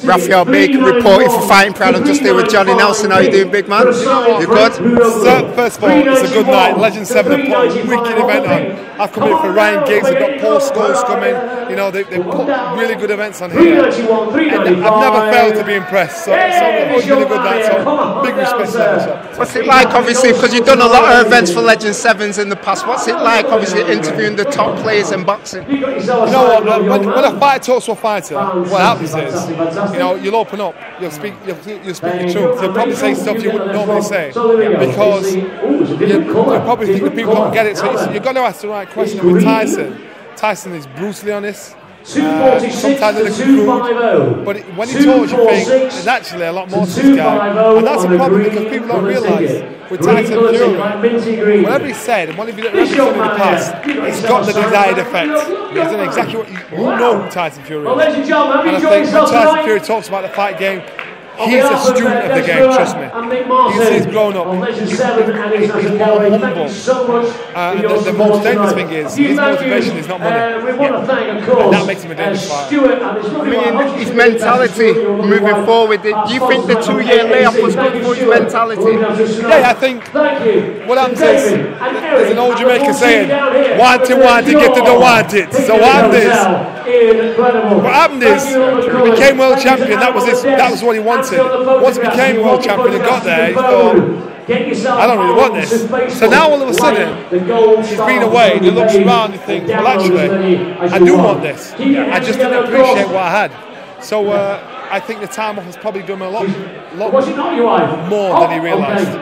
Raphael Baker reporting for Fighting Pride. I'm just here with Johnny Nelson. How you doing, big man? You good? First of all, it's a good night. Legend 7 have put a wicked event on. I've come here for Ryan Giggs. They've got Paul Scholes coming. You know, they put really good events on here. And I've never failed to be impressed. So it's really good night. So big respect to them. What's it like, obviously, because you've done a lot of events for Legend 7s in the past. What's it like, obviously, interviewing the top players in boxing? You know what? When a fighter talks to a fighter, what happens is, you know, you'll open up, you'll speak your truth. You'll probably say stuff you wouldn't normally say because you probably think that people don't get it. So you've got to ask the right question. With Tyson is brutally honest. Sometimes a little crude, but when he talks, you think there's actually a lot more to this guy, and that's a problem because people don't realise with Tyson Fury, whatever he said and whatever he's done in the past, it's got the desired effect. He's done exactly what you know who Tyson Fury is. And I think when Tyson Fury talks about the fight game, he's a student of the game, trust me. He's grown up. He's more humble. And the most dangerous thing is, his motivation is not money. And that makes him a dangerous fighter. I mean, his mentality moving forward, do you think the 2-year layoff was good for his mentality? Yeah, I think what happens is, there's an old Jamaican saying, want it, get to the want it. So what happened is, he became world champion, that was what he wanted. Once he became world champion and got there, he thought, I don't really want this. So now all of a sudden, he's been away and he looks around and thinks, well actually, I do want this. I just didn't appreciate what I had. So I think the time off has probably done him a lot more than he realised.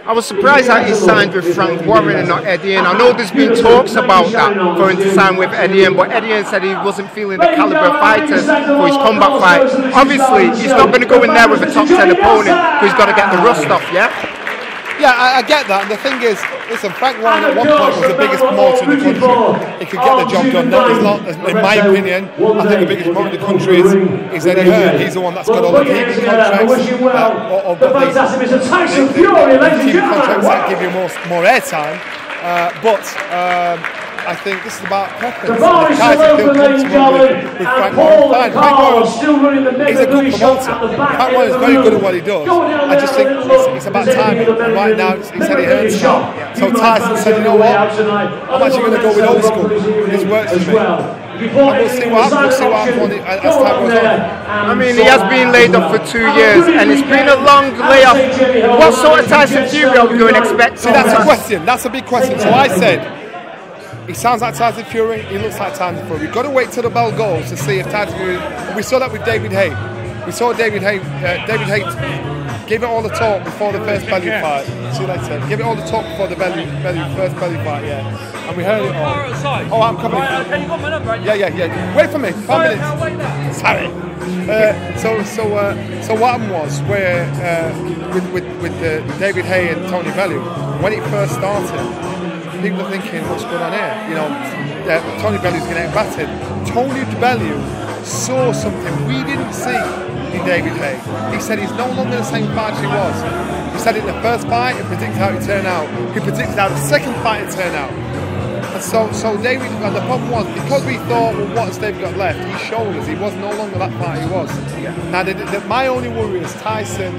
I was surprised that he signed with Frank Warren and not Eddie Hearn. I know there's been talks about that, going to sign with Eddie Hearn, but Eddie Hearn said he wasn't feeling the calibre of fighters for his combat fight. Obviously, he's not going to go in there with a top 10 opponent who's got to get the rust off, yeah? Yeah, I get that, and the thing is, listen, Frank Warren at one point was the biggest promoter in the country. He could get the job done. That is not, in my opinion, I think the biggest promoter in the country is Eddie Hearn. He's the one that's got all the TV contracts, or got the TV contracts that give you more airtime. But I think this is about preference. Tyson feel comfortable with Frank Warren. Frank Warren is a good promoter. Frank Warren is very good at what he does. I just think it's about timing. And right now, it's Eddie Hearn's time. So Tyson said, you know what? I'm actually going to go with old school. This works for me. And we'll see what happens. As time goes on. I mean, he has been laid off for 2 years, and it's been a long layoff. What sort of Tyson Fury are we going to expect? See, that's a question. That's a big question. So I said, he sounds like Tyson Fury, he looks like Tyson Fury. We've got to wait till the bell goes to see if Tyson Fury... We saw that with David Haye. We saw David Haye gave it all the talk before the first Bellew fight. See you later. Give it all the talk before the first Bellew fight, yeah. And we heard it all. Oh, I'm coming. Can you got my number? Yeah. Wait for me. 5 minutes. Sorry. So what happened was where with David Haye and Tony Bellew, when it first started, people are thinking, what's going on here? You know, Tony Bellew's getting battered. Tony Bellew saw something we didn't see in David Haye. He said he's no longer the same fighter he was. He said in the first fight, he predicted how it turned out. He predicted how the second fight would turn out. And so David, and the problem was, because we thought, well, what has David got left? He showed us he was no longer that fighter he was. Yeah. Now, my only worry is Tyson.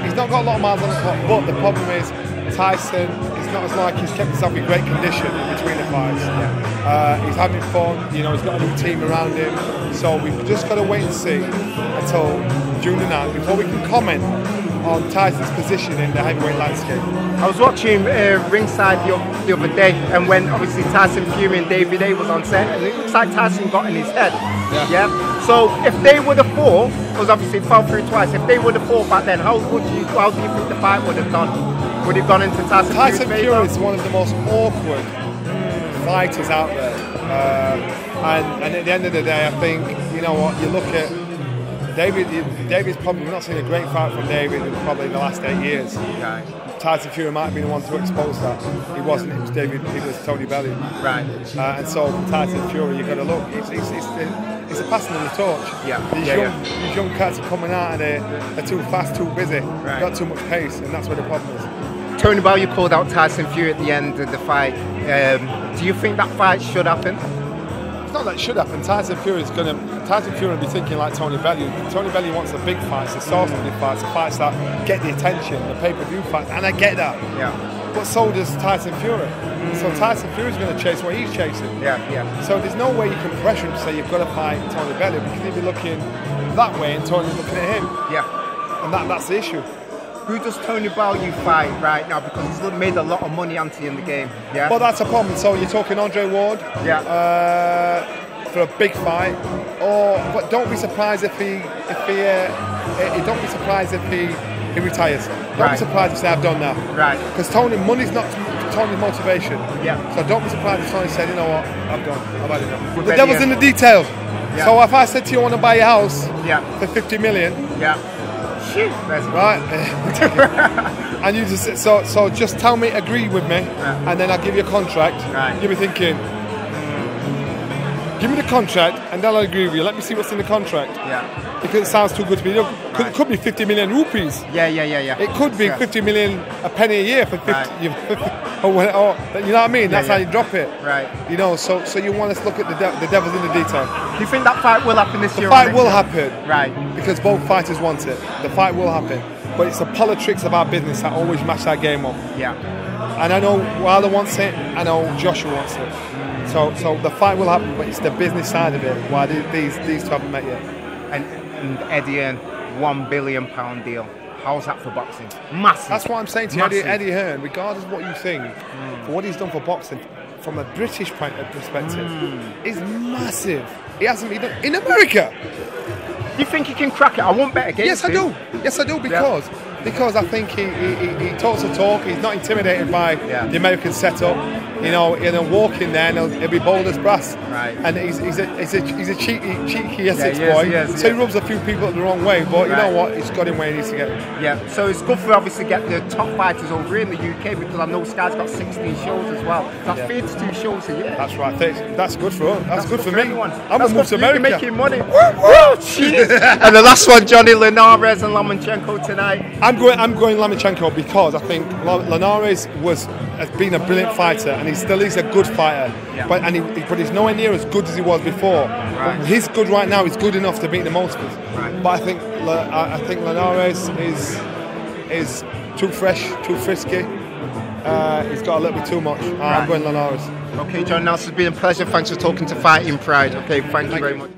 He's not got a lot of miles on the clock, but the problem is Tyson is not as like he's kept himself in great condition in between the fights. Yeah. He's having fun, you know, he's got a new team around him. So we've just got to wait and see until June the 9th before we can comment on Tyson's position in the heavyweight landscape. I was watching ringside the other day, and when obviously Tyson Fury and David Haye was on set, and it looks like Tyson got in his head. Yeah. So if they would have fought, because obviously it fell through twice, if they would have fought back then, how do you think the fight would have gone? Would have gone into Tyson Fury is one of the most awkward fighters out there, and at the end of the day, I think, you know what, you look at David's probably not seen a great fight from David in probably the last 8 years. Right. Tyson Fury might have been the one to expose that. He wasn't. It was David. It was Tony Bellew. Right. And so from Tyson Fury, you've got to look. It's a passing of the torch. Yeah. These young cats are coming out and they're too fast, too busy. Right. Got too much pace, and that's where the problem is. Tony Bellew called out Tyson Fury at the end of the fight. Do you think that fight should happen? It's not that it should happen. Tyson Fury Tyson Fury will be thinking like Tony Bellew. Tony Bellew wants the big fights, the source-money fights, the fights that get the attention, the pay-per-view fights, and I get that. Yeah. But so does Tyson Fury. So Tyson Fury's going to chase what he's chasing. Yeah, yeah. So there's no way you can pressure him to say you've got to fight Tony Bellew, because he'll be looking that way and Tony's looking at him. Yeah. And that's the issue. Who does Tony Bellew fight right now? Because he's made a lot of money in the game. Yeah. Well, that's a problem. So you're talking Andre Ward. Yeah. For a big fight, but don't be surprised if he don't be surprised if he retires. Don't be surprised if I've done that. Right. Because money's not Tony's motivation. Yeah. So don't be surprised if Tony said, you know what, I've done. I've had enough. The ready devil's in the details. Yeah. So if I said to you, I want to buy your house for 50 million. Yeah. Shit. Right. And you just so just tell me, agree with me, and then I'll give you a contract. Right. You'll be thinking, give me the contract and then I'll agree with you. Let me see what's in the contract. Yeah. Because it sounds too good to be. It could be 50 million rupees. Yeah. It could be 50 million a penny a year for 50. Right. You know what I mean? That's how you drop it. Right. You know, so you want us to look at the devil's in the detail. Do you think that fight will happen this year? The fight will happen. Right. Because both fighters want it. The fight will happen. But it's the politics of our business that always match that game up. Yeah. And I know Wilder wants it. I know Joshua wants it. So the fight will happen, but it's the business side of it why these two haven't met yet. And Eddie Hearn, £1 billion deal. How's that for boxing? Massive. That's what I'm saying to you, Eddie Hearn, regardless of what you think, for what he's done for boxing, from a British perspective, is massive. He hasn't been done in America. Do you think he can crack it? I won't bet against him. Yes, I do, because I think he talks the talk. He's not intimidated by the American setup. You know, walking there, and he'll be bold as brass. Right. And he's a cheeky Essex boy. So he rubs a few people the wrong way. But you know what? He's got him where he needs to get him. Yeah. So it's good for obviously get the top fighters over in the UK, because I know Sky's got 16 shows as well. That's 32 shows a year. That's right. That's good for us. That's good for me. Everyone. I'm gonna move to America. Making money. Woo! Cheers. And the last one, Johnny Linares and Lomachenko tonight. I'm going Lomachenko because I think Linares has been a brilliant fighter, and he still is a good fighter. Yeah. But he's nowhere near as good as he was before. Right. But he's good right now. He's good enough to beat the most of us. Right. But I think Linares is too fresh, too frisky. He's got a little bit too much. I'm going Linares. Okay, John, now it's been a pleasure. Thanks for talking to Fighting Pride. Okay, thank you very much.